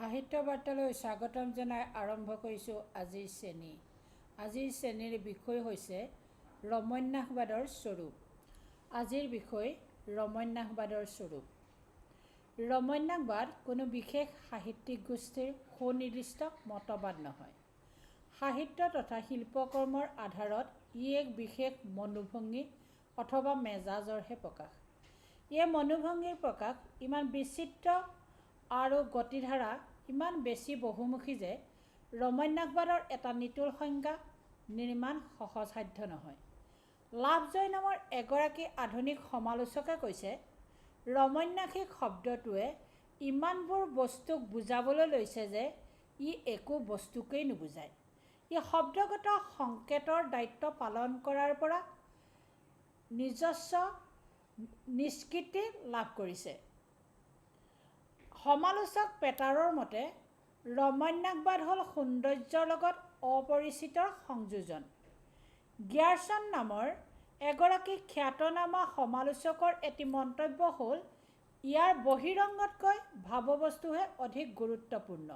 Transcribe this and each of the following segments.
সাহিত্য বাৰ্তালৈ স্বাগতম জনাই আৰম্ভ কৰিছোঁ আজিৰ শ্ৰেণী। আজিৰ শ্ৰেণীৰ বিষয় হৈছে ৰমন্যাসবাদৰ স্বৰূপ। আজিৰ বিষয় ৰমন্যাসবাদৰ স্বৰূপ। ৰমন্যাসবাদ কোনো বিশেষ সাহিত্যিক গোষ্ঠীৰ সুনিৰ্দিষ্ট মতবাদ নহয়। সাহিত্য তথা শিল্পকৰ্মৰ আধাৰত ই এক বিশেষ মনোভংগী অথবা মেজাজৰহে প্ৰকাশ। এই মনোভংগীৰ প্ৰকাশ ইমান বিচিত্ৰ আৰু গতিধাৰা ইমান বেছি বহুমুখী যে ৰমন্যাসবাদৰ এটা নিতুল সংজ্ঞা নিৰ্মাণ সহজসাধ্য নহয়। লাভজয় নামৰ এগৰাকী আধুনিক সমালোচকে কৈছে, ৰমন্যাসিক শব্দটোৱে ইমানবোৰ বস্তুক বুজাবলৈ লৈছে যে ই একো বস্তুকেই নুবুজায়। ই শব্দগত সংকেতৰ দায়িত্ব পালন কৰাৰ পৰা নিজস্ব নিষ্কৃতি লাভ কৰিছে। সমালোচক পেটাৰৰ মতে ৰমন্যাসবাদ হ'ল সৌন্দৰ্যৰ লগত অপৰিচিতৰ সংযোজন। গ্যাৰচন নামৰ এগৰাকী খ্যাতনামা সমালোচকৰ এটি মন্তব্য হ'ল, ইয়াৰ বহিৰংগতকৈ ভাৱবস্তুহে অধিক গুৰুত্বপূৰ্ণ,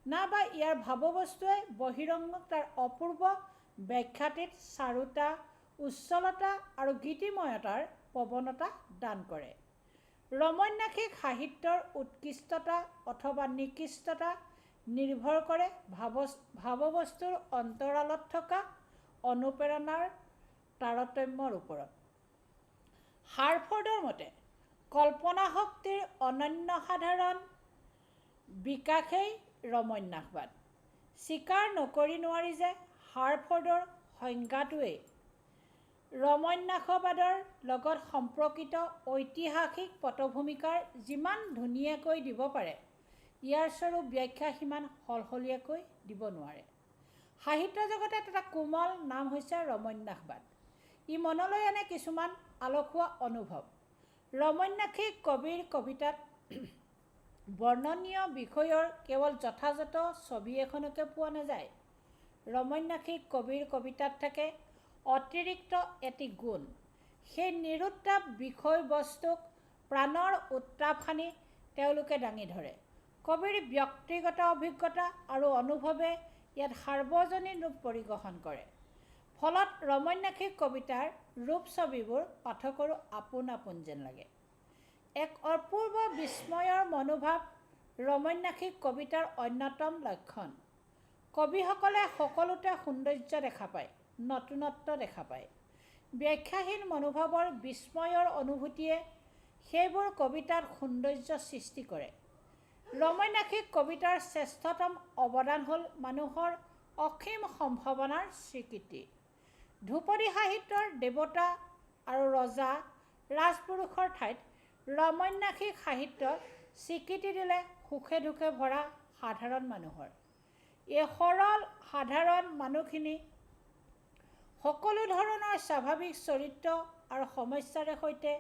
নাইবা ইয়াৰ ভাৱবস্তুৱে বহিৰংগক তাৰ অপূৰ্ব ব্যাখ্যাতীত চাৰুতা, উচ্ছলতা আৰু গীতিময়তাৰ প্ৰৱণতা দান কৰে। ৰমন্যাসিক সাহিত্যৰ উৎকৃষ্টতা অথবা নিকৃষ্টতা নিৰ্ভৰ কৰে ভাৱবস্তুৰ অন্তৰালত থকা অনুপ্ৰেৰণাৰ তাৰতম্যৰ ওপৰত। হাৰ্ফৰ্ডৰ মতে কল্পনা শক্তিৰ অনন্যসাধাৰণ বিকাশেই ৰমন্যাসবাদ। স্বীকাৰ নকৰি নোৱাৰি যে হাৰ্ফৰ্ডৰ সংজ্ঞাটোৱেই ৰমন্যাসবাদৰ লগত সম্পৰ্কিত ঐতিহাসিক পটভূমিকাৰ যিমান ধুনীয়াকৈ দিব পাৰে, ইয়াৰ স্বৰূপ ব্যাখ্যা সিমান সলসলীয়াকৈ দিব নোৱাৰে। সাহিত্য জগতত এটা কোমল নাম হৈছে ৰমন্যাসবাদ। ই মনলৈ আনে কিছুমান আলসুৱা অনুভৱ। ৰমন্যাসিক কবিৰ কবিতাত বৰ্ণনীয় বিষয়ৰ কেৱল যথাযথ ছবি এখনকে পোৱা নাযায়। ৰমন্যাসিক কবিৰ কবিতাত থাকে অতিৰিক্ত এটি গুণ। সেই নিৰুত্তাপ বিষয়বস্তুক প্ৰাণৰ উত্তাপ সানি তেওঁলোকে দাঙি ধৰে। কবিৰ ব্যক্তিগত অভিজ্ঞতা আৰু অনুভৱে ইয়াত সাৰ্বজনীন ৰূপ পৰিগ্ৰহণ কৰে। ফলত ৰমন্যাসিক কবিতাৰ ৰূপ ছবিবোৰ পাঠকৰো আপোন আপোন যেন লাগে। এক অপূৰ্ব বিস্ময়ৰ মনোভাৱ ৰমন্যাসিক কবিতাৰ অন্যতম লক্ষণ। কবিসকলে সকলোতে সৌন্দৰ্য দেখা পায়, নতুনত্ব দেখা পায়। ব্যাখ্যাহীন মনোভাৱৰ বিস্ময়ৰ অনুভূতিয়ে সেইবোৰ কবিতাত সৌন্দৰ্য সৃষ্টি কৰে। ৰমন্যাসিক কবিতাৰ শ্ৰেষ্ঠতম অৱদান হ'ল মানুহৰ অসীম সম্ভাৱনাৰ স্বীকৃতি। ধ্ৰুপদী সাহিত্যৰ দেৱতা আৰু ৰজা ৰাজপুৰুষৰ ঠাইত ৰমন্যাসিক সাহিত্যক স্বীকৃতি দিলে সুখে দুখে ভৰা সাধাৰণ মানুহৰ। এই সৰল সাধাৰণ মানুহখিনি সকলো ধৰণৰ স্বাভাৱিক চৰিত্ৰ আৰু সমস্যাৰে সৈতে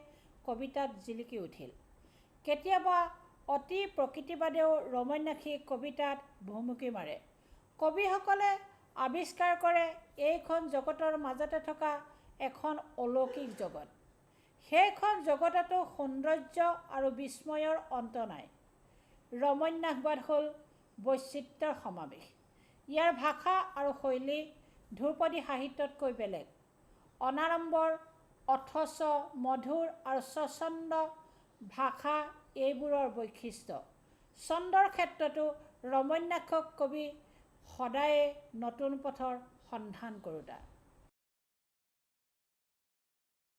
কবিতাত জিলিকি উঠিল। কেতিয়াবা অতি প্ৰকৃতিবাদেও ৰমন্যাসিক কবিতাত ভুমুকি মাৰে। কবিসকলে আৱিষ্কাৰ কৰে এইখন জগতৰ মাজতে থকা এখন অলৌকিক জগত। সেইখন জগততো সৌন্দৰ্য আৰু বিস্ময়ৰ অন্ত নাই। ৰমন্যাসবাদ হ'ল বৈচিত্ৰ্যৰ সমাৱেশ। ইয়াৰ ভাষা আৰু শৈলী ধ্ৰুপদী সাহিত্যতকৈ বেলেগ। অনাড়ম্বৰ অথচ মধুৰ আৰু স্বচ্ছন্দ ভাষা এইবোৰৰ বৈশিষ্ট্য। ছন্দৰ ক্ষেত্ৰতো ৰমন্যাসক কবি সদায়ে নতুন পথৰ সন্ধান কৰোঁতা।